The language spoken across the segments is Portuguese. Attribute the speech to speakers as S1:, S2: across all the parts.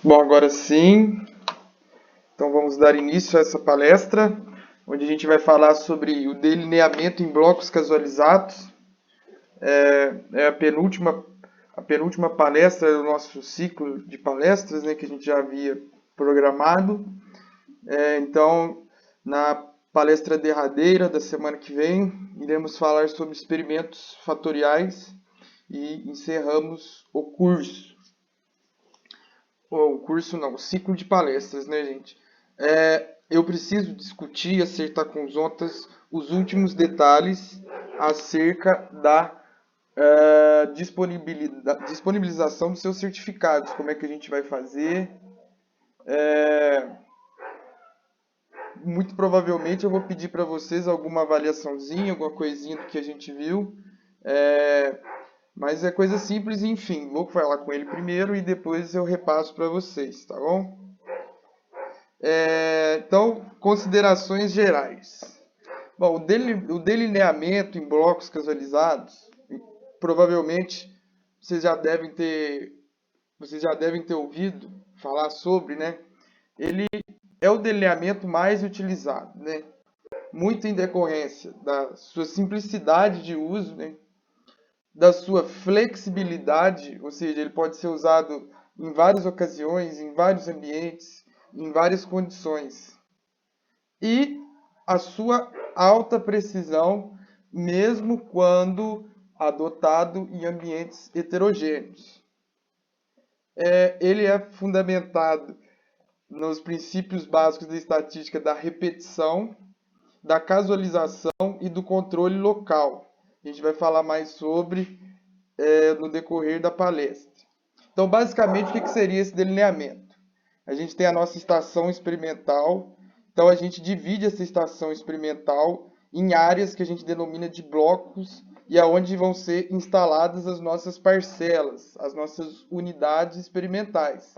S1: Bom, agora sim, então vamos dar início a essa palestra, onde a gente vai falar sobre o delineamento em blocos casualizados. É a penúltima palestra do nosso ciclo de palestras, né, que a gente já havia programado. Então, na palestra derradeira da semana que vem, iremos falar sobre experimentos fatoriais e encerramos o curso. O curso não, o ciclo de palestras, né, gente? Eu preciso discutir e acertar com os outros os últimos detalhes acerca da disponibilização dos seus certificados. Como é que a gente vai fazer? Muito provavelmente eu vou pedir para vocês alguma avaliaçãozinha, alguma coisinha do que a gente viu. Mas é coisa simples, enfim. Vou falar com ele primeiro e depois eu repasso para vocês, tá bom? Então, considerações gerais. Bom, o delineamento em blocos casualizados, provavelmente vocês já devem ter ouvido falar sobre, né? Ele é o delineamento mais utilizado, né? Muito em decorrência da sua simplicidade de uso, né? Da sua flexibilidade, ou seja, ele pode ser usado em várias ocasiões, em vários ambientes, em várias condições. E a sua alta precisão, mesmo quando adotado em ambientes heterogêneos. Ele é fundamentado nos princípios básicos da estatística da repetição, da casualização e do controle local. A gente vai falar mais sobre no decorrer da palestra. Então, basicamente, o que seria esse delineamento? A gente tem a nossa estação experimental. Então, a gente divide essa estação experimental em áreas que a gente denomina de blocos e aonde vão ser instaladas as nossas parcelas, as nossas unidades experimentais.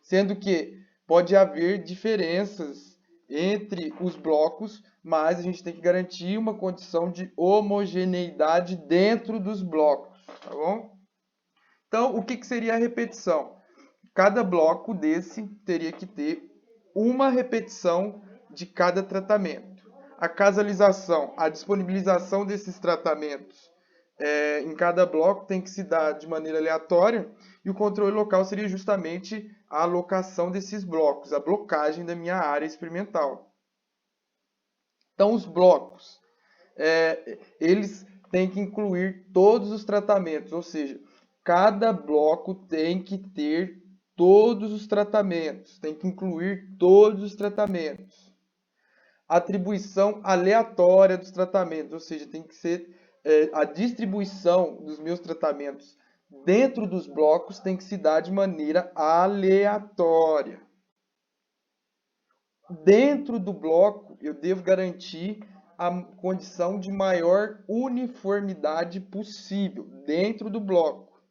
S1: Sendo que pode haver diferenças entre os blocos, mas a gente tem que garantir uma condição de homogeneidade dentro dos blocos, tá bom? Então, o que seria a repetição? Cada bloco desse teria que ter uma repetição de cada tratamento. A casualização, a disponibilização desses tratamentos em cada bloco tem que se dar de maneira aleatória, e o controle local seria justamente a alocação desses blocos, a blocagem da minha área experimental. Então, os blocos, eles têm que incluir todos os tratamentos, ou seja, cada bloco tem que ter todos os tratamentos, tem que incluir todos os tratamentos. Atribuição aleatória dos tratamentos, ou seja, tem que ser a distribuição dos meus tratamentos dentro dos blocos tem que se dar de maneira aleatória. Dentro do bloco, eu devo garantir a condição de maior uniformidade possível dentro do bloco.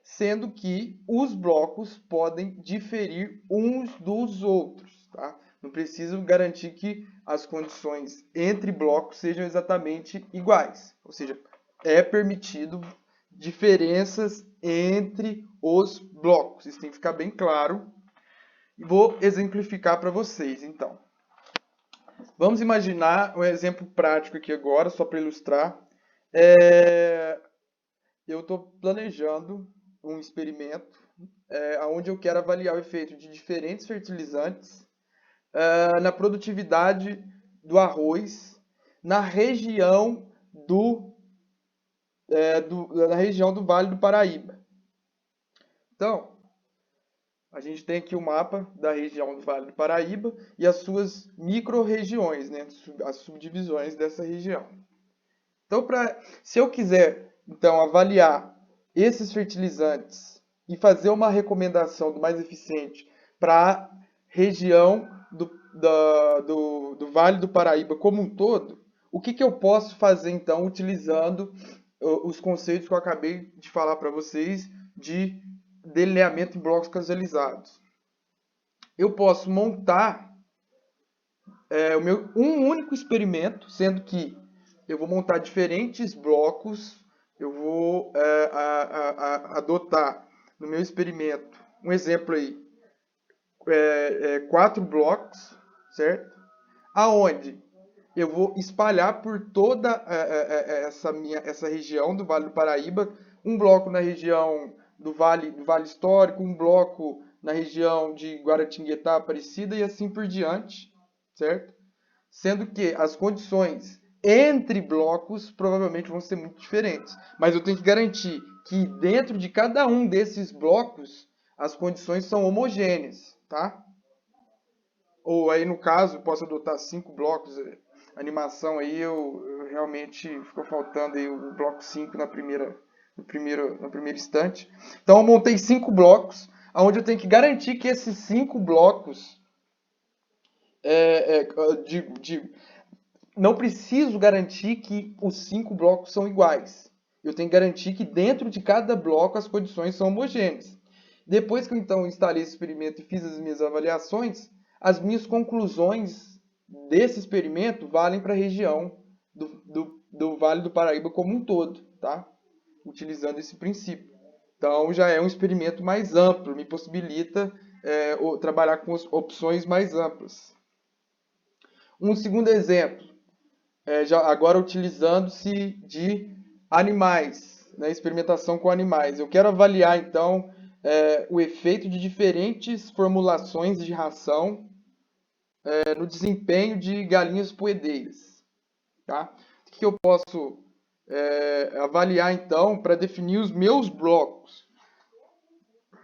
S1: Sendo que os blocos podem diferir uns dos outros. Tá? Não preciso garantir que as condições entre blocos sejam exatamente iguais. Ou seja, é permitido diferenças entre os blocos. Isso tem que ficar bem claro. E vou exemplificar para vocês, então. Vamos imaginar um exemplo prático aqui agora, só para ilustrar. Eu estou planejando um experimento onde eu quero avaliar o efeito de diferentes fertilizantes na produtividade do arroz na região na região do Vale do Paraíba. Então, a gente tem aqui o mapa da região do Vale do Paraíba e as suas micro-regiões, né, as subdivisões dessa região. Então, se eu quiser então avaliar esses fertilizantes e fazer uma recomendação do mais eficiente para a região do Vale do Paraíba como um todo, o que eu posso fazer então utilizando os conceitos que eu acabei de falar para vocês de delineamento em blocos casualizados? Eu posso montar um único experimento, sendo que eu vou montar diferentes blocos, eu vou adotar no meu experimento, um exemplo aí, 4 blocos, certo? Aonde eu vou espalhar por toda essa região do Vale do Paraíba, um bloco na região do Vale Histórico, um bloco na região de Guaratinguetá, Aparecida e assim por diante, certo? Sendo que as condições entre blocos provavelmente vão ser muito diferentes. Mas eu tenho que garantir que dentro de cada um desses blocos as condições são homogêneas, tá? Ou aí no caso, posso adotar 5 blocos. A animação aí eu realmente ficou faltando aí o bloco 5 no primeiro instante. Então eu montei 5 blocos, onde eu tenho que garantir que esses 5 blocos não preciso garantir que os 5 blocos são iguais. Eu tenho que garantir que dentro de cada bloco as condições são homogêneas. Depois que eu então instalei esse experimento e fiz as minhas avaliações, as minhas conclusões desse experimento valem para a região do Vale do Paraíba como um todo, tá? Utilizando esse princípio. Então já é um experimento mais amplo, me possibilita trabalhar com opções mais amplas. Um segundo exemplo, agora utilizando-se de animais, né, experimentação com animais. Eu quero avaliar, então, o efeito de diferentes formulações de ração no desempenho de galinhas poedeiras. Tá? O que eu posso avaliar, então, para definir os meus blocos?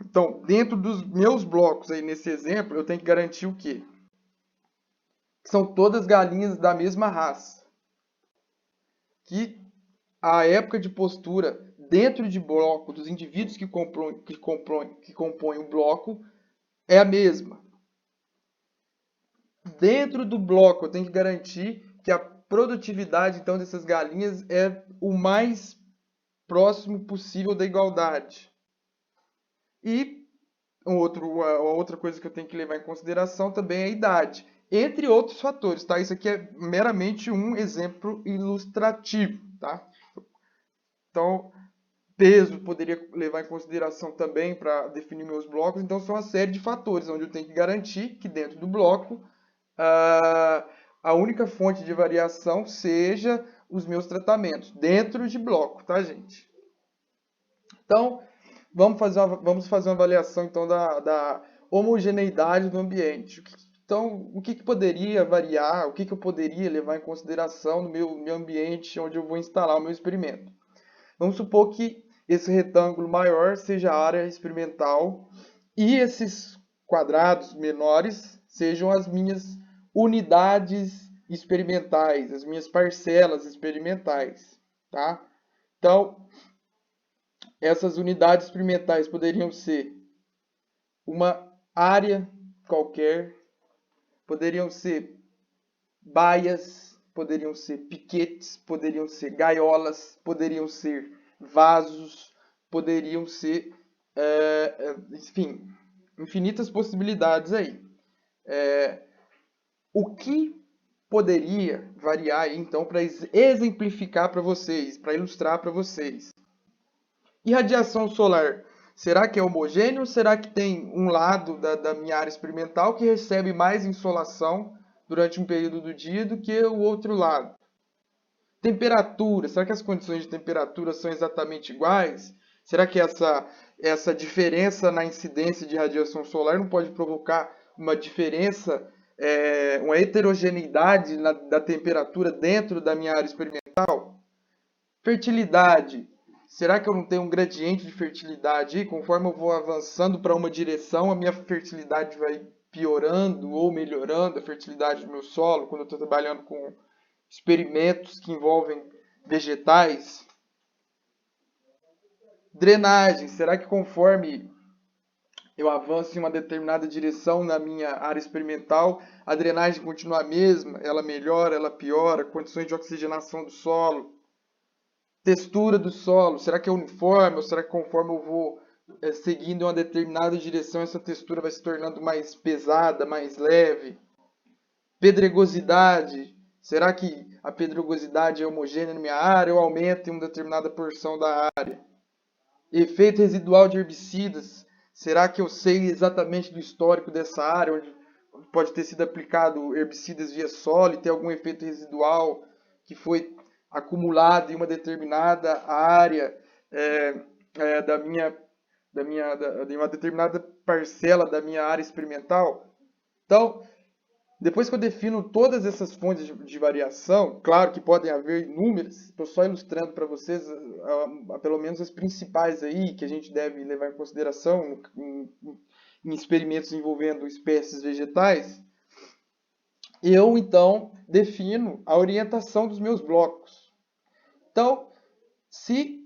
S1: Então, dentro dos meus blocos, aí nesse exemplo, eu tenho que garantir o quê? Que são todas galinhas da mesma raça. Que a época de postura dentro de bloco dos indivíduos que compõem o bloco é a mesma. Dentro do bloco, eu tenho que garantir que a produtividade então dessas galinhas é o mais próximo possível da igualdade. E uma outra coisa que eu tenho que levar em consideração também é a idade, entre outros fatores, tá? Isso aqui é meramente um exemplo ilustrativo, tá? Então, peso poderia levar em consideração também para definir meus blocos. Então, são uma série de fatores onde eu tenho que garantir que dentro do bloco a única fonte de variação seja os meus tratamentos dentro de bloco, tá, gente? Então, vamos fazer uma avaliação então da homogeneidade do ambiente. Então, o que poderia variar, o que eu poderia levar em consideração no meu ambiente onde eu vou instalar o meu experimento? Vamos supor que esse retângulo maior seja a área experimental e esses quadrados menores sejam as minhas unidades experimentais, as minhas parcelas experimentais, tá? Então, essas unidades experimentais poderiam ser uma área qualquer, poderiam ser baias, poderiam ser piquetes, poderiam ser gaiolas, poderiam ser vasos, poderiam ser, enfim, infinitas possibilidades aí. O que poderia variar aí, então, para exemplificar para vocês, para ilustrar para vocês? E radiação solar? Será que é homogêneo ou será que tem um lado da minha área experimental que recebe mais insolação durante um período do dia do que o outro lado? Temperatura, será que as condições de temperatura são exatamente iguais? Será que essa diferença na incidência de radiação solar não pode provocar uma diferença, uma heterogeneidade da temperatura dentro da minha área experimental? Fertilidade, será que eu não tenho um gradiente de fertilidade? Conforme eu vou avançando para uma direção, a minha fertilidade vai piorando ou melhorando a fertilidade do meu solo quando eu estou trabalhando com experimentos que envolvem vegetais. Drenagem, será que conforme eu avanço em uma determinada direção na minha área experimental, a drenagem continua a mesma? Ela melhora, ela piora? Condições de oxigenação do solo? Textura do solo, será que é uniforme ou será que conforme eu vou seguindo em uma determinada direção, essa textura vai se tornando mais pesada, mais leve? Pedregosidade, será que a pedregosidade é homogênea na minha área ou aumenta em uma determinada porção da área? Efeito residual de herbicidas. Será que eu sei exatamente do histórico dessa área, onde pode ter sido aplicado herbicidas via solo e ter algum efeito residual que foi acumulado em uma determinada área é, da minha, de uma determinada parcela da minha área experimental? Então, depois que eu defino todas essas fontes de variação, claro que podem haver inúmeras, estou só ilustrando para vocês pelo menos as principais aí que a gente deve levar em consideração em experimentos envolvendo espécies vegetais. Eu então defino a orientação dos meus blocos. Então, se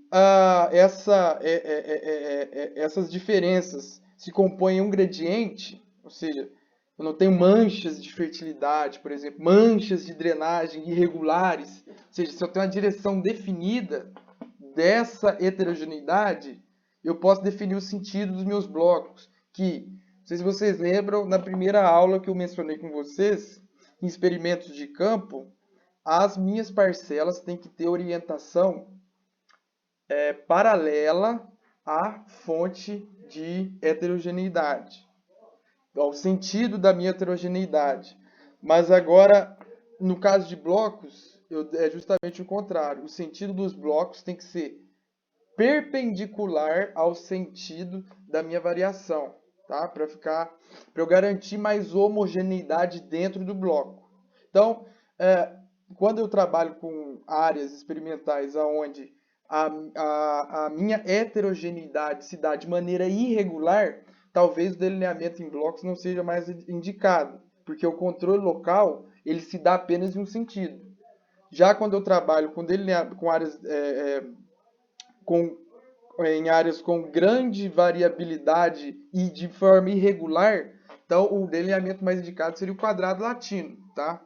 S1: essas diferenças se compõem em um gradiente, ou seja, eu não tenho manchas de fertilidade, por exemplo, manchas de drenagem irregulares, ou seja, se eu tenho uma direção definida dessa heterogeneidade, eu posso definir o sentido dos meus blocos, que, não sei se vocês lembram, na primeira aula que eu mencionei com vocês, em experimentos de campo, as minhas parcelas têm que ter orientação paralela à fonte de heterogeneidade, ao sentido da minha heterogeneidade. Mas agora, no caso de blocos, é justamente o contrário. O sentido dos blocos tem que ser perpendicular ao sentido da minha variação, tá? Para eu garantir mais homogeneidade dentro do bloco. Então, quando eu trabalho com áreas experimentais onde a minha heterogeneidade se dá de maneira irregular, talvez o delineamento em blocos não seja mais indicado, porque o controle local ele se dá apenas em um sentido. Já quando eu trabalho com áreas em áreas com grande variabilidade e de forma irregular, então o delineamento mais indicado seria o quadrado latino, tá?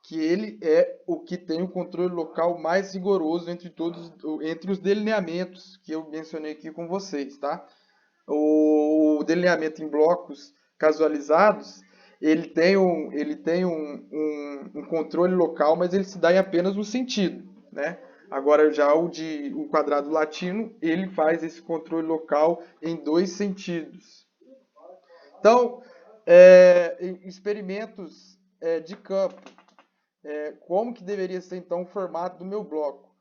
S1: Que ele é o que tem o controle local mais rigoroso entre os delineamentos que eu mencionei aqui com vocês, tá? O delineamento em blocos casualizados, ele tem um controle local, mas ele se dá em apenas um sentido, né? Agora já o quadrado latino, ele faz esse controle local em dois sentidos. Então, em experimentos de campo, como que deveria ser então o formato do meu bloco?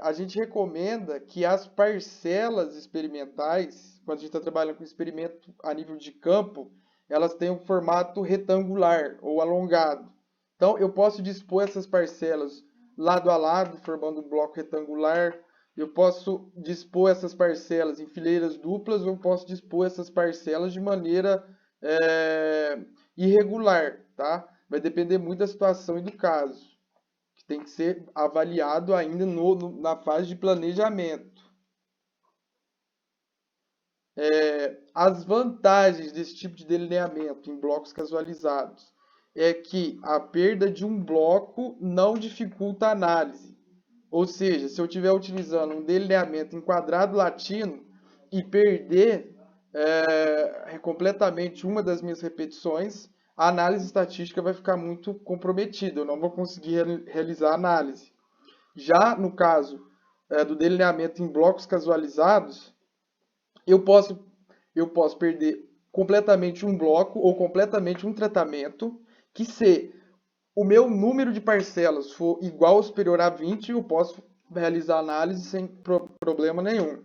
S1: A gente recomenda que as parcelas experimentais, quando a gente está trabalhando com experimento a nível de campo, elas tenham um formato retangular ou alongado. Então, eu posso dispor essas parcelas lado a lado, formando um bloco retangular. Eu posso dispor essas parcelas em fileiras duplas, ou eu posso dispor essas parcelas de maneira irregular, tá? Vai depender muito da situação e do caso, que tem que ser avaliado ainda na fase de planejamento. As vantagens desse tipo de delineamento em blocos casualizados é que a perda de um bloco não dificulta a análise. Ou seja, se eu estiver utilizando um delineamento em quadrado latino e perder completamente uma das minhas repetições, a análise estatística vai ficar muito comprometida, eu não vou conseguir realizar a análise. Já no caso do delineamento em blocos casualizados, eu posso perder completamente um bloco ou completamente um tratamento, que se o meu número de parcelas for igual ou superior a 20, eu posso realizar a análise sem problema nenhum.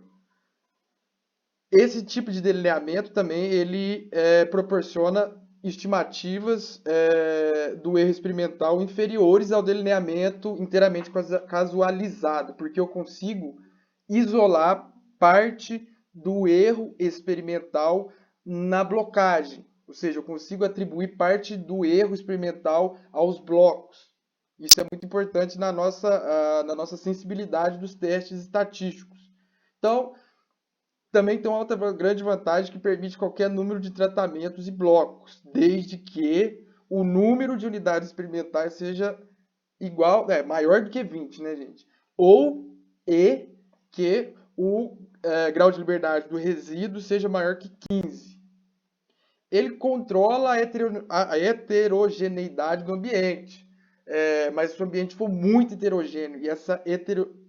S1: Esse tipo de delineamento também ele proporciona estimativas do erro experimental inferiores ao delineamento inteiramente casualizado, porque eu consigo isolar parte do erro experimental na blocagem, ou seja, eu consigo atribuir parte do erro experimental aos blocos. Isso é muito importante na nossa sensibilidade dos testes estatísticos. Então, também tem uma outra grande vantagem que permite qualquer número de tratamentos e blocos, desde que o número de unidades experimentais seja maior do que 20, né, gente? E que o grau de liberdade do resíduo seja maior que 15. Ele controla a heterogeneidade do ambiente. mas se o ambiente for muito heterogêneo e essa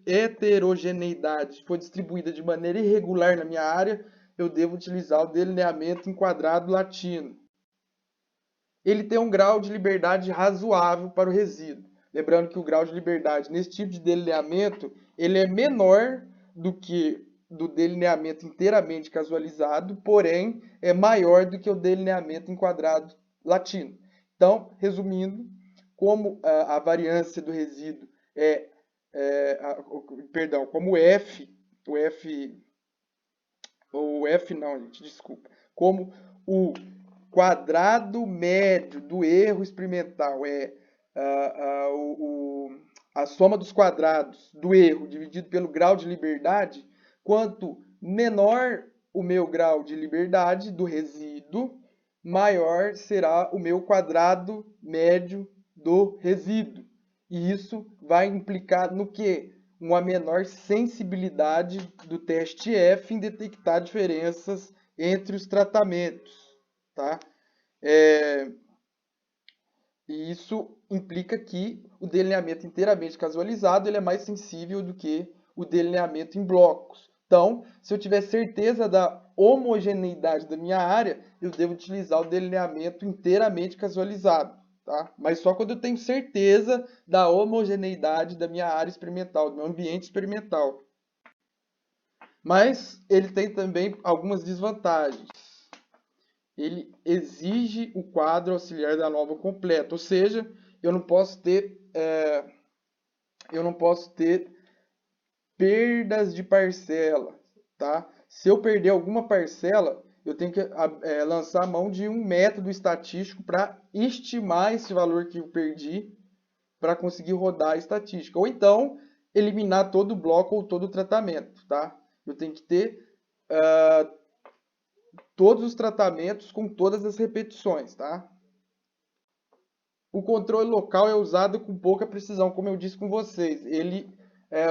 S1: heterogeneidade for distribuída de maneira irregular na minha área, eu devo utilizar o delineamento em quadrado latino. Ele tem um grau de liberdade razoável para o resíduo. Lembrando que o grau de liberdade nesse tipo de delineamento ele é menor do que do delineamento inteiramente casualizado, porém é maior do que o delineamento em quadrado latino. Então, resumindo, como a variância do resíduo como como o quadrado médio do erro experimental é a soma dos quadrados do erro dividido pelo grau de liberdade, quanto menor o meu grau de liberdade do resíduo, maior será o meu quadrado médio do resíduo. E isso vai implicar no quê? Uma menor sensibilidade do teste F em detectar diferenças entre os tratamentos, tá? E isso implica que o delineamento inteiramente casualizado ele é mais sensível do que o delineamento em blocos. Então, se eu tiver certeza da homogeneidade da minha área, eu devo utilizar o delineamento inteiramente casualizado. Tá? Mas só quando eu tenho certeza da homogeneidade da minha área experimental, do meu ambiente experimental. Mas ele tem também algumas desvantagens. Ele exige o quadro auxiliar da nova completa, ou seja, eu não posso ter perdas de parcela, tá? Se eu perder alguma parcela, eu tenho que lançar a mão de um método estatístico para estimar esse valor que eu perdi para conseguir rodar a estatística. Ou então, eliminar todo o bloco ou todo o tratamento, tá? Eu tenho que ter todos os tratamentos com todas as repetições, tá? O controle local é usado com pouca precisão, como eu disse com vocês.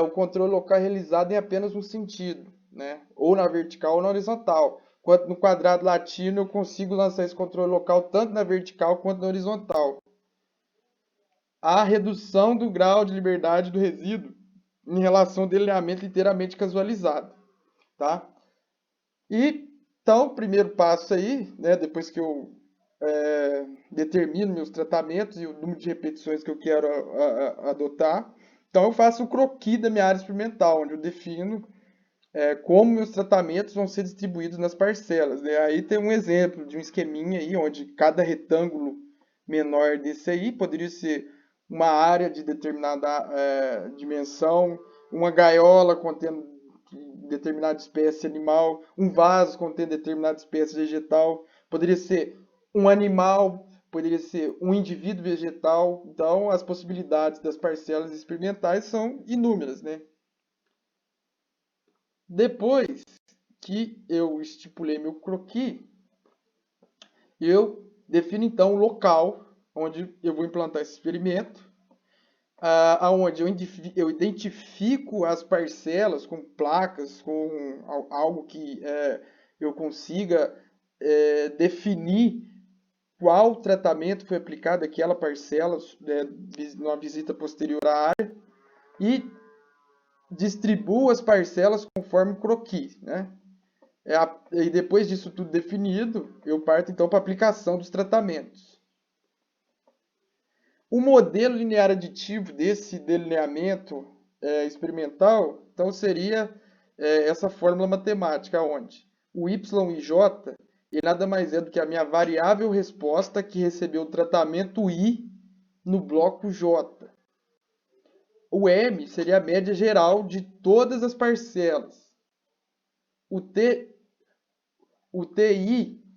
S1: O controle local é realizado em apenas um sentido, né? Ou na vertical ou na horizontal. Enquanto no quadrado latino eu consigo lançar esse controle local tanto na vertical quanto na horizontal. A redução do grau de liberdade do resíduo em relação ao delineamento inteiramente casualizado, tá? Então, o primeiro passo aí, né, depois que eu determino meus tratamentos e o número de repetições que eu quero adotar, então eu faço o croquis da minha área experimental, onde eu defino como meus tratamentos vão ser distribuídos nas parcelas, né? Aí tem um exemplo de um esqueminha aí, onde cada retângulo menor desse aí poderia ser uma área de determinada dimensão, uma gaiola contendo determinada espécie animal, um vaso contendo determinada espécie vegetal, poderia ser um animal, poderia ser um indivíduo vegetal. Então, as possibilidades das parcelas experimentais são inúmeras, né? Depois que eu estipulei meu croquis, eu defino então o local onde eu vou implantar esse experimento, aonde eu identifico as parcelas com placas, com algo que eu consiga definir qual tratamento foi aplicado àquela parcela numa visita posterior à área e distribuo as parcelas conforme o croquis, né? E depois disso tudo definido, eu parto então para a aplicação dos tratamentos. O modelo linear aditivo desse delineamento experimental, então, seria essa fórmula matemática, onde o y e j nada mais é do que a minha variável resposta que recebeu o tratamento i no bloco j. O m seria a média geral de todas as parcelas. O ti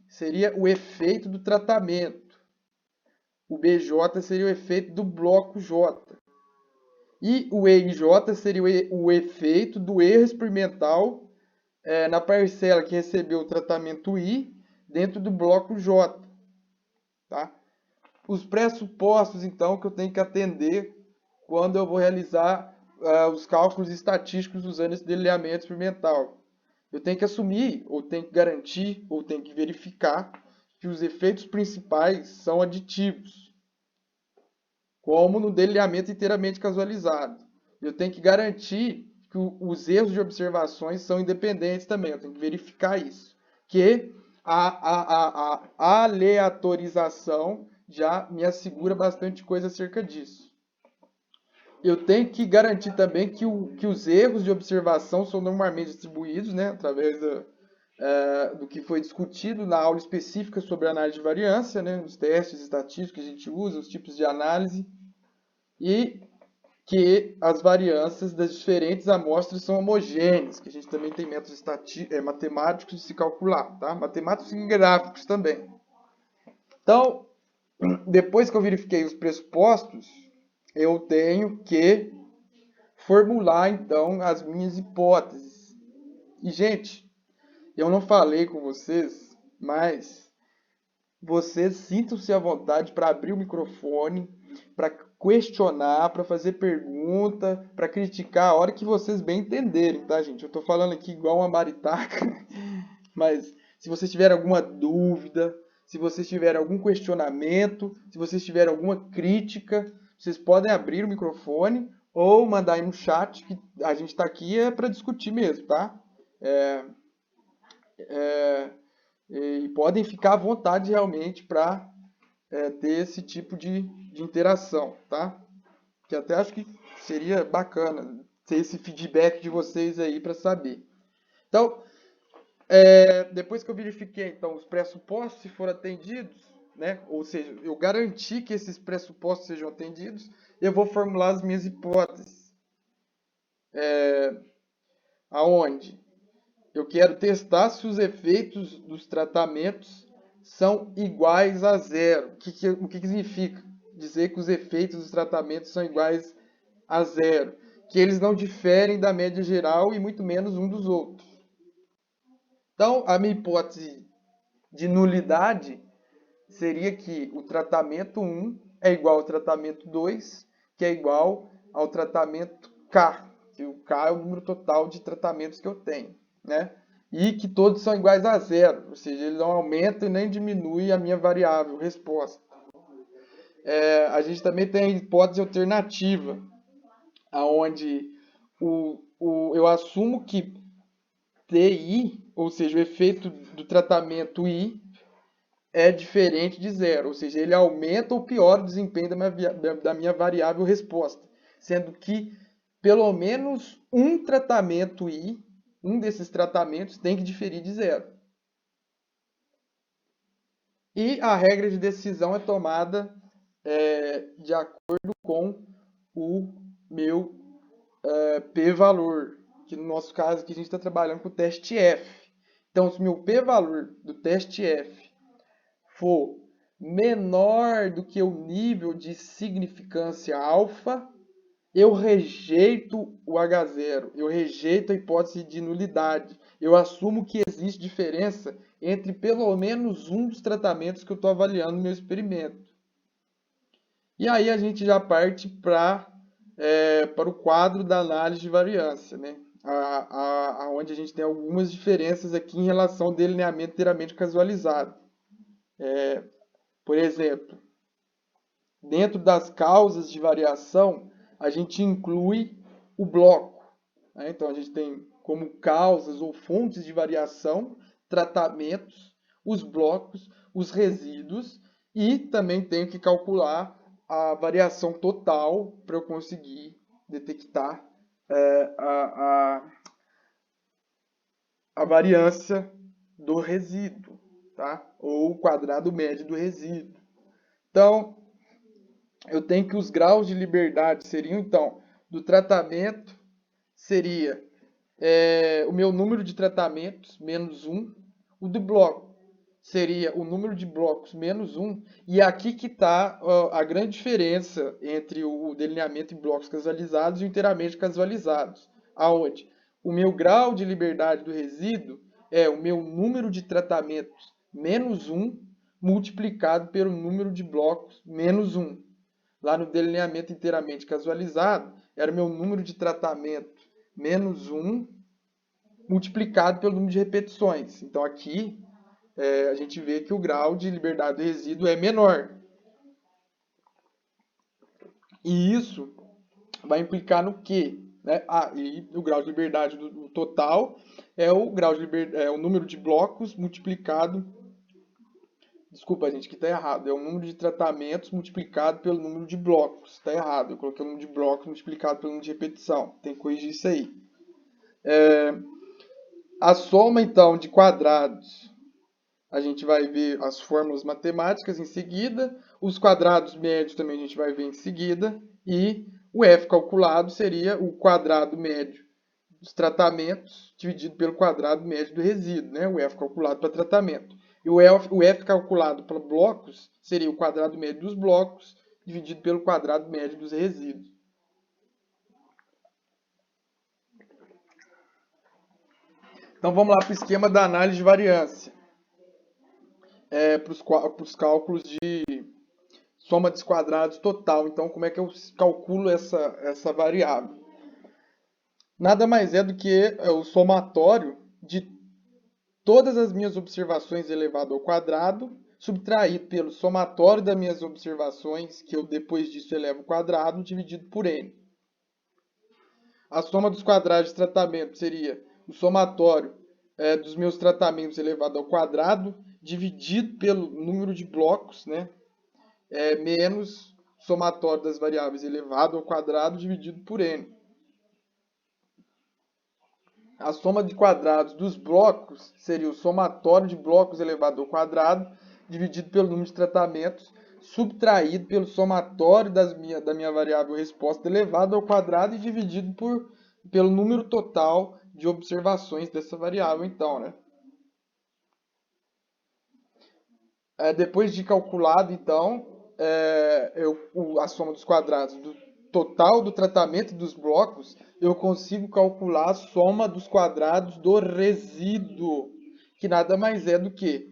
S1: seria o efeito do tratamento. O bj seria o efeito do bloco j. E o E e J seria o efeito do erro experimental na parcela que recebeu o tratamento I dentro do bloco J. Tá? Os pressupostos, então, que eu tenho que atender quando eu vou realizar os cálculos estatísticos usando esse delineamento experimental. Eu tenho que assumir, ou tenho que garantir, ou tenho que verificar que os efeitos principais são aditivos. como no delineamento inteiramente casualizado. Eu tenho que garantir que os erros de observações são independentes também, eu tenho que verificar isso. Que a aleatorização já me assegura bastante coisa acerca disso. Eu tenho que garantir também que os erros de observação são normalmente distribuídos, né, através do que foi discutido na aula específica sobre análise de variância, né, os testes estatísticos que a gente usa, os tipos de análise, e que as variâncias das diferentes amostras são homogêneas, que a gente também tem métodos matemáticos de se calcular, tá? Matemáticos e gráficos também. Então, depois que eu verifiquei os pressupostos, eu tenho que formular, então, as minhas hipóteses. E, gente, eu não falei com vocês, mas vocês sintam-se à vontade para abrir o microfone, para questionar, para fazer pergunta, para criticar a hora que vocês bem entenderem, tá, gente? Eu estou falando aqui igual uma maritaca, mas se vocês tiverem alguma dúvida, se vocês tiverem algum questionamento, se vocês tiverem alguma crítica, vocês podem abrir o microfone ou mandar aí no chat, que a gente está aqui para discutir mesmo, tá? E podem ficar à vontade realmente para ter esse tipo de interação, tá? Que até acho que seria bacana ter esse feedback de vocês aí para saber. Então, depois que eu verifiquei então os pressupostos se foram atendidos, né? Ou seja, eu garanti que esses pressupostos sejam atendidos, eu vou formular as minhas hipóteses. Aonde? Eu quero testar se os efeitos dos tratamentos são iguais a zero. O que significa dizer que os efeitos dos tratamentos são iguais a zero? Que eles não diferem da média geral e muito menos um dos outros. Então, a minha hipótese de nulidade seria que o tratamento 1 é igual ao tratamento 2, que é igual ao tratamento K, que o K é o número total de tratamentos que eu tenho, né? E que todos são iguais a zero, ou seja, ele não aumenta e nem diminui a minha variável resposta. A gente também tem a hipótese alternativa, onde eu assumo que TI, ou seja, o efeito do tratamento I, é diferente de zero, ou seja, ele aumenta ou piora o desempenho da minha variável resposta, sendo que pelo menos um tratamento I, um desses tratamentos tem que diferir de zero. E a regra de decisão é tomada de acordo com o meu p-valor, que no nosso caso aqui a gente está trabalhando com o teste F. Então, se o meu p-valor do teste F for menor do que o nível de significância alfa, eu rejeito o H0, eu rejeito a hipótese de nulidade. Eu assumo que existe diferença entre pelo menos um dos tratamentos que eu estou avaliando no meu experimento. E aí a gente já parte para o quadro da análise de variância, né? Onde a gente tem algumas diferenças aqui em relação ao delineamento inteiramente casualizado. Por exemplo, dentro das causas de variação, a gente inclui o bloco. Né? Então, a gente tem como causas ou fontes de variação, tratamentos, os blocos, os resíduos, e também tenho que calcular a variação total para eu conseguir detectar a variância do resíduo, tá? Ou o quadrado médio do resíduo. Então, eu tenho que os graus de liberdade seriam, então, do tratamento seria o meu número de tratamentos, menos 1. O do bloco seria o número de blocos, menos 1. E aqui que está a grande diferença entre o delineamento em blocos casualizados e o inteiramente casualizados. Aonde o meu grau de liberdade do resíduo é o meu número de tratamentos, menos 1, multiplicado pelo número de blocos, menos 1. Lá no delineamento inteiramente casualizado, era o meu número de tratamento menos 1 multiplicado pelo número de repetições. Então aqui a gente vê que o grau de liberdade do resíduo é menor. E isso vai implicar no quê? Né? E o grau de liberdade do total é o grau de é o número de blocos multiplicado. Desculpa, gente, que está errado. É o número de tratamentos multiplicado pelo número de blocos. Está errado. Eu coloquei o número de blocos multiplicado pelo número de repetição. Tem que corrigir isso aí. A soma, então, de quadrados. A gente vai ver as fórmulas matemáticas em seguida. Os quadrados médios também a gente vai ver em seguida. E o F calculado seria o quadrado médio dos tratamentos dividido pelo quadrado médio do resíduo, né? O F calculado para tratamento. E o F calculado para blocos seria o quadrado médio dos blocos dividido pelo quadrado médio dos resíduos. Então vamos lá para o esquema da análise de variância. Para os cálculos de soma dos quadrados total. Então como é que eu calculo essa variável? Nada mais é do que o somatório de todas as minhas observações elevado ao quadrado, subtraído pelo somatório das minhas observações, que eu depois disso elevo ao quadrado, dividido por n. A soma dos quadrados de tratamento seria o somatório dos meus tratamentos elevado ao quadrado, dividido pelo número de blocos, né? Menos o somatório das variáveis elevado ao quadrado, dividido por n. A soma de quadrados dos blocos seria o somatório de blocos elevado ao quadrado, dividido pelo número de tratamentos, subtraído pelo somatório da minha variável resposta elevado ao quadrado e dividido pelo número total de observações dessa variável, então, né? Depois de calculado, então, a soma dos quadrados do total do tratamento dos blocos, eu consigo calcular a soma dos quadrados do resíduo, que nada mais é do que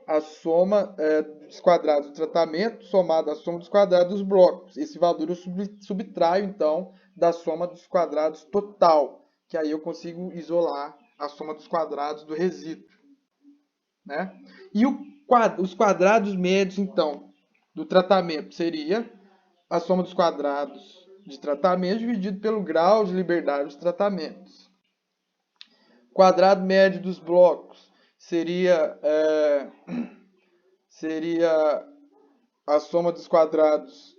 S1: a soma dos quadrados do tratamento somado à soma dos quadrados dos blocos. Esse valor eu subtraio, então, da soma dos quadrados total, que aí eu consigo isolar a soma dos quadrados do resíduo, né? E os quadrados médios, então, do tratamento seria a soma dos quadrados de tratamento dividido pelo grau de liberdade dos tratamentos. Quadrado médio dos blocos seria a soma dos quadrados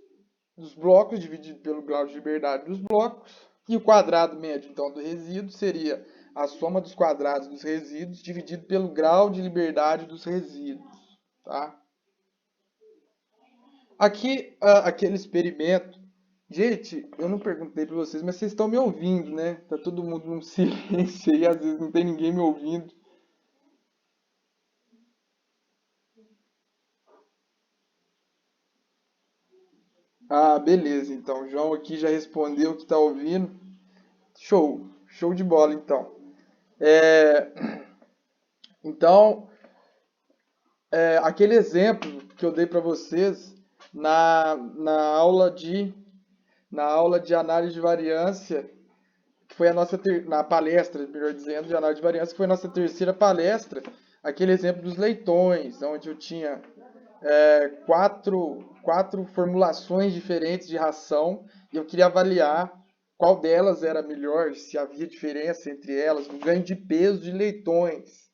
S1: dos blocos dividido pelo grau de liberdade dos blocos. E o quadrado médio, então, do resíduo seria a soma dos quadrados dos resíduos dividido pelo grau de liberdade dos resíduos. Tá? Aqui, aquele experimento. Gente, eu não perguntei para vocês, mas vocês estão me ouvindo, né? Tá todo mundo num silêncio aí, às vezes não tem ninguém me ouvindo. Ah, beleza, então. O João aqui já respondeu que está ouvindo. Show, show de bola, então. É, então, aquele exemplo que eu dei para vocês na aula de análise de variância, que foi a nossa na palestra, melhor dizendo, de análise de variância, que foi a nossa terceira palestra, aquele exemplo dos leitões, onde eu tinha quatro formulações diferentes de ração e eu queria avaliar qual delas era melhor, se havia diferença entre elas, no ganho de peso de leitões,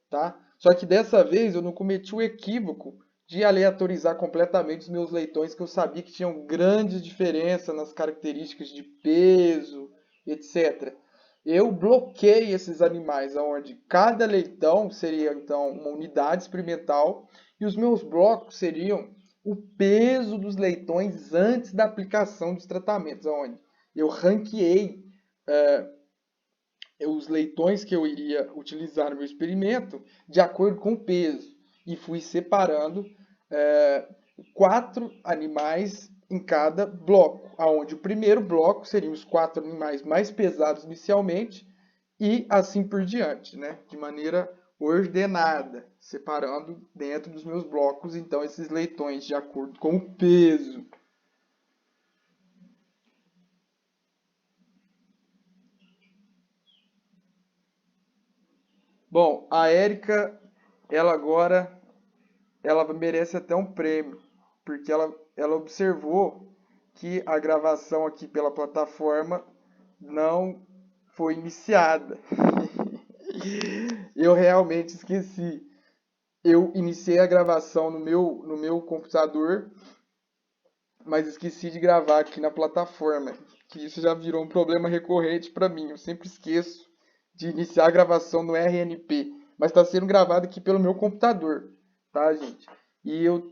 S1: tá? Só que dessa vez eu não cometi o equívoco de aleatorizar completamente os meus leitões, que eu sabia que tinham grandes diferenças nas características de peso, etc. Eu bloqueei esses animais, onde cada leitão seria então uma unidade experimental e os meus blocos seriam o peso dos leitões antes da aplicação dos tratamentos, onde eu ranqueei os leitões que eu iria utilizar no meu experimento de acordo com o peso e fui separando 4 animais em cada bloco, aonde o primeiro bloco seriam os 4 animais mais pesados inicialmente e assim por diante, né? De maneira ordenada, separando dentro dos meus blocos, então, esses leitões de acordo com o peso. Bom, a Érica, ela agora, ela merece até um prêmio, porque ela observou que a gravação aqui pela plataforma não foi iniciada. Eu realmente esqueci. Eu iniciei a gravação no meu computador, mas esqueci de gravar aqui na plataforma. Que isso já virou um problema recorrente para mim. Eu sempre esqueço de iniciar a gravação no RNP, mas está sendo gravado aqui pelo meu computador, tá, gente? E eu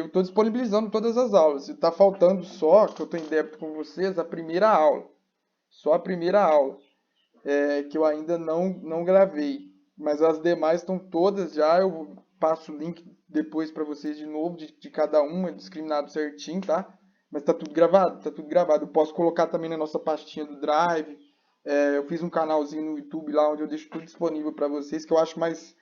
S1: estou disponibilizando todas as aulas. Está faltando só, que eu estou em débito com vocês, a primeira aula. Só a primeira aula, que eu ainda não gravei. Mas as demais estão todas já. Eu passo o link depois para vocês de novo, de cada uma, discriminado certinho, tá? Mas tá tudo gravado, tá tudo gravado. Eu posso colocar também na nossa pastinha do Drive. Eu fiz um canalzinho no YouTube lá onde eu deixo tudo disponível para vocês, que eu acho mais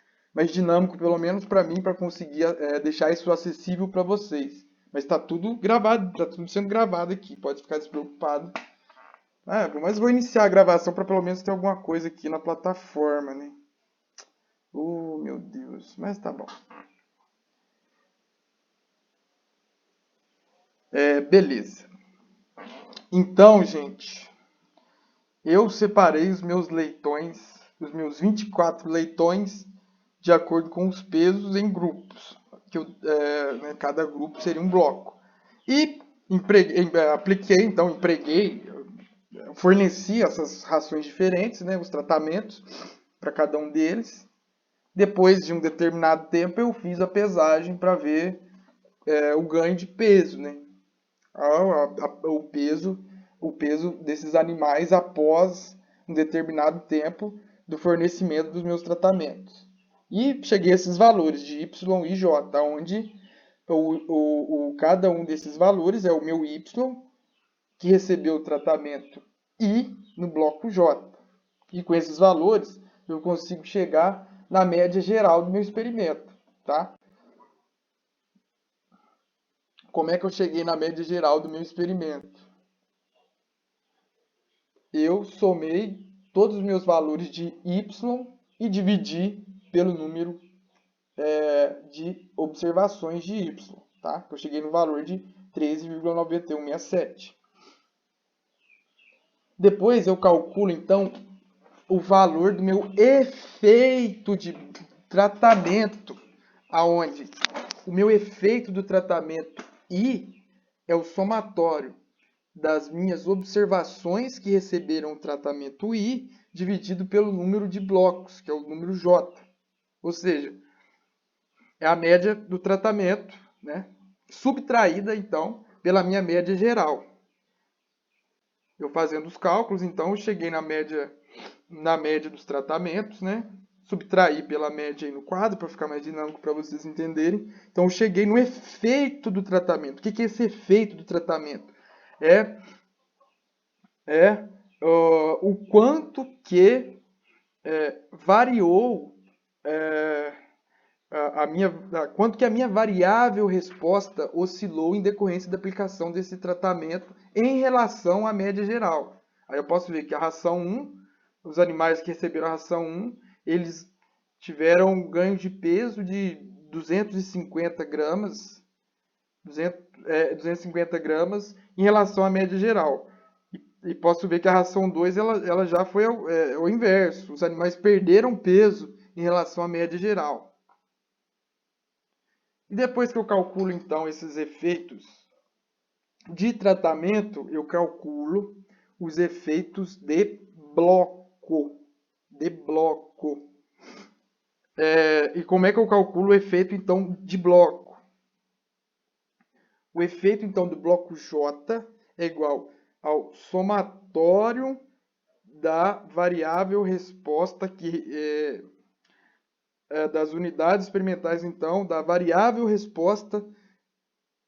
S1: dinâmico, pelo menos para mim, para conseguir deixar isso acessível para vocês. Mas tá tudo gravado, tá tudo sendo gravado aqui, pode ficar despreocupado. Mas vou iniciar a gravação para pelo menos ter alguma coisa aqui na plataforma, né? Oh, meu Deus, mas tá bom. Beleza. Então, gente, eu separei os meus leitões, os meus 24 leitões, de acordo com os pesos em grupos. Cada grupo seria um bloco. E forneci essas rações diferentes, né, os tratamentos, para cada um deles. Depois de um determinado tempo, eu fiz a pesagem para ver o ganho de peso, né? O peso desses animais após um determinado tempo do fornecimento dos meus tratamentos. E cheguei a esses valores de Y e J, onde cada um desses valores é o meu Y, que recebeu o tratamento I no bloco J. E com esses valores, eu consigo chegar na média geral do meu experimento, tá? Como é que eu cheguei na média geral do meu experimento? Eu somei todos os meus valores de Y e dividi pelo número de observações de Y, tá? Eu cheguei no valor de 13,9167. Depois eu calculo, então, o valor do meu efeito de tratamento, aonde o meu efeito do tratamento I é o somatório das minhas observações que receberam o tratamento I dividido pelo número de blocos, que é o número J. Ou seja, é a média do tratamento, né? Subtraída, então, pela minha média geral. Eu fazendo os cálculos, então, eu cheguei na média dos tratamentos, né? Subtraí pela média aí no quadro, para ficar mais dinâmico para vocês entenderem. Então, eu cheguei no efeito do tratamento. O que é esse efeito do tratamento? O quanto que variou quanto que a minha variável resposta oscilou em decorrência da aplicação desse tratamento em relação à média geral. Aí eu posso ver que a ração 1, os animais que receberam a ração 1, eles tiveram um ganho de peso de 250 gramas, 250 gramas em relação à média geral. E posso ver que a ração 2 ela já foi ao inverso. Os animais perderam peso em relação à média geral. E depois que eu calculo, então, esses efeitos de tratamento, eu calculo os efeitos de bloco. E como é que eu calculo o efeito, então, de bloco? O efeito, então, do bloco J é igual ao somatório da variável resposta das unidades experimentais, então, da variável resposta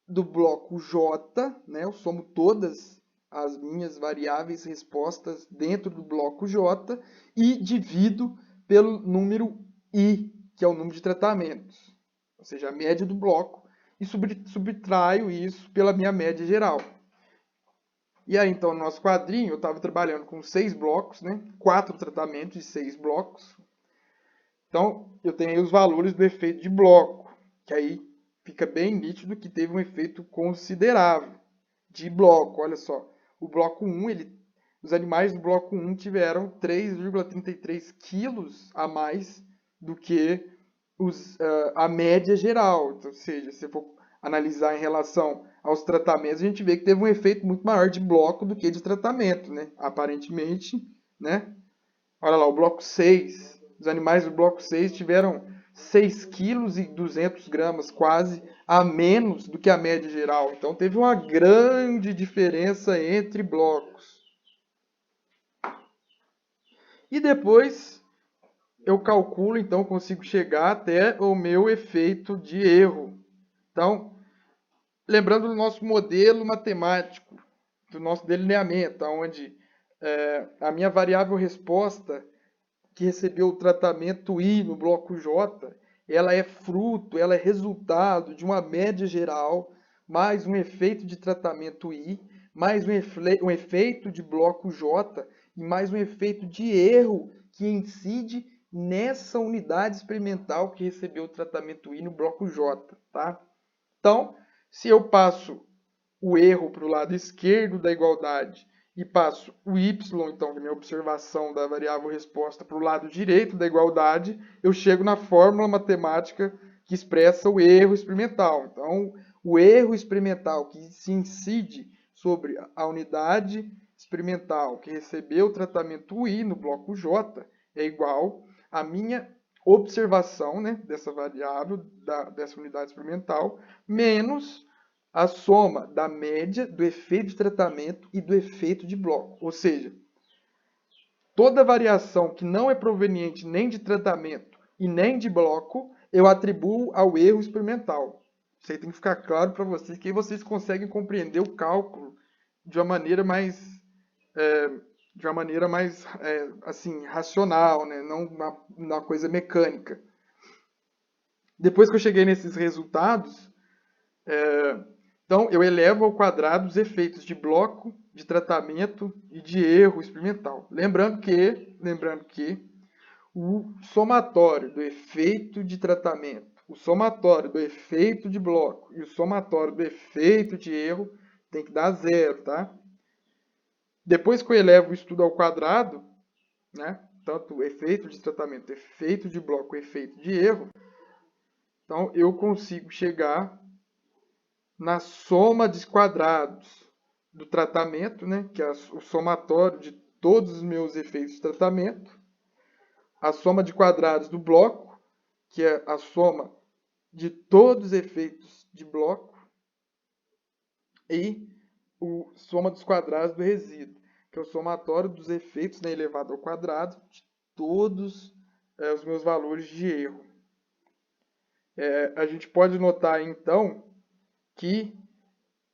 S1: do bloco J, né? Eu somo todas as minhas variáveis respostas dentro do bloco J e divido pelo número I, que é o número de tratamentos, ou seja, a média do bloco, e subtraio isso pela minha média geral. E aí, então, no nosso quadrinho, eu estava trabalhando com 6 blocos, né? 4 tratamentos de 6 blocos. Então, eu tenho aí os valores do efeito de bloco, que aí fica bem nítido que teve um efeito considerável de bloco. Olha só, o bloco 1, os animais do bloco 1 tiveram 3,33 quilos a mais do que a média geral. Então, ou seja, se for analisar em relação aos tratamentos, a gente vê que teve um efeito muito maior de bloco do que de tratamento, né? Aparentemente, né? Olha lá, o bloco 6, os animais do bloco 6 tiveram 6,2 kg quase a menos do que a média geral. Então teve uma grande diferença entre blocos. E depois eu calculo, então consigo chegar até o meu efeito de erro. Então, lembrando do nosso modelo matemático, do nosso delineamento, onde a minha variável resposta que recebeu o tratamento I no bloco J, ela é fruto, ela é resultado de uma média geral, mais um efeito de tratamento I, mais um efeito de bloco J e mais um efeito de erro que incide nessa unidade experimental que recebeu o tratamento I no bloco J. Tá? Então, se eu passo o erro para o lado esquerdo da igualdade e passo o y, então, que é a minha observação da variável resposta, para o lado direito da igualdade, eu chego na fórmula matemática que expressa o erro experimental. Então, o erro experimental que se incide sobre a unidade experimental que recebeu o tratamento I no bloco J é igual à minha observação, né, dessa variável, dessa unidade experimental, menos a soma da média do efeito de tratamento e do efeito de bloco. Ou seja, toda variação que não é proveniente nem de tratamento e nem de bloco, eu atribuo ao erro experimental. Isso aí tem que ficar claro para vocês, que aí vocês conseguem compreender o cálculo de uma maneira mais, assim, racional, né? Não uma coisa mecânica. Depois que eu cheguei nesses resultados, então, eu elevo ao quadrado os efeitos de bloco, de tratamento e de erro experimental. Lembrando que o somatório do efeito de tratamento, o somatório do efeito de bloco e o somatório do efeito de erro tem que dar zero, tá? Depois que eu elevo isso tudo ao quadrado, né? Tanto o efeito de tratamento, efeito de bloco, efeito de erro, então eu consigo chegar na soma dos quadrados do tratamento, né, que é o somatório de todos os meus efeitos de tratamento, a soma de quadrados do bloco, que é a soma de todos os efeitos de bloco, e a soma dos quadrados do resíduo, que é o somatório dos efeitos, né, elevado ao quadrado de todos os meus valores de erro. A gente pode notar, então, que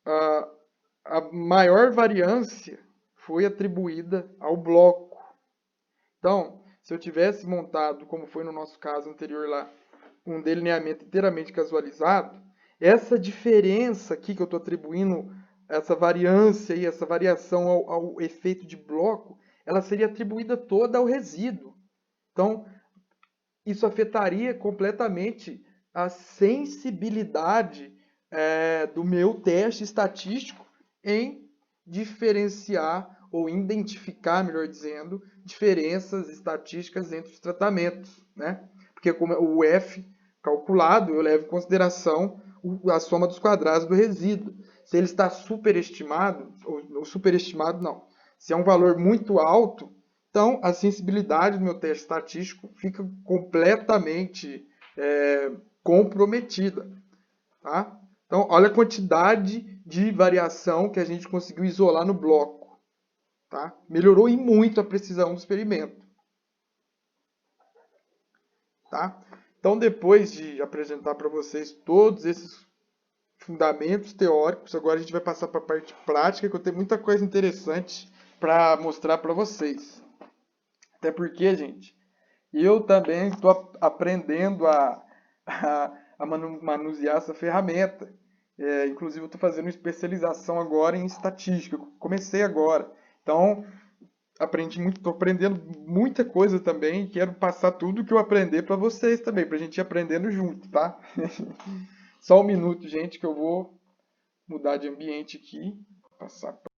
S1: a maior variância foi atribuída ao bloco. Então, se eu tivesse montado, como foi no nosso caso anterior lá, um delineamento inteiramente casualizado, essa diferença aqui que eu estou atribuindo, essa variância e essa variação ao efeito de bloco, ela seria atribuída toda ao resíduo. Então, isso afetaria completamente a sensibilidade do meu teste estatístico em diferenciar ou identificar, melhor dizendo, diferenças estatísticas entre os tratamentos, né? Porque como o F calculado, eu levo em consideração a soma dos quadrados do resíduo. Se ele está superestimado, ou superestimado não, se é um valor muito alto, então a sensibilidade do meu teste estatístico fica completamente comprometida. Tá? Então, olha a quantidade de variação que a gente conseguiu isolar no bloco. Tá? Melhorou e muito a precisão do experimento. Tá? Então, depois de apresentar para vocês todos esses fundamentos teóricos, agora a gente vai passar para a parte prática, que eu tenho muita coisa interessante para mostrar para vocês. Até porque, gente, eu também estou aprendendo a manusear essa ferramenta. Inclusive, eu estou fazendo especialização agora em estatística. Eu comecei agora. Então, estou aprendendo muita coisa também. Quero passar tudo que eu aprender para vocês também, para a gente ir aprendendo junto, tá? Só um minuto, gente, que eu vou mudar de ambiente aqui passar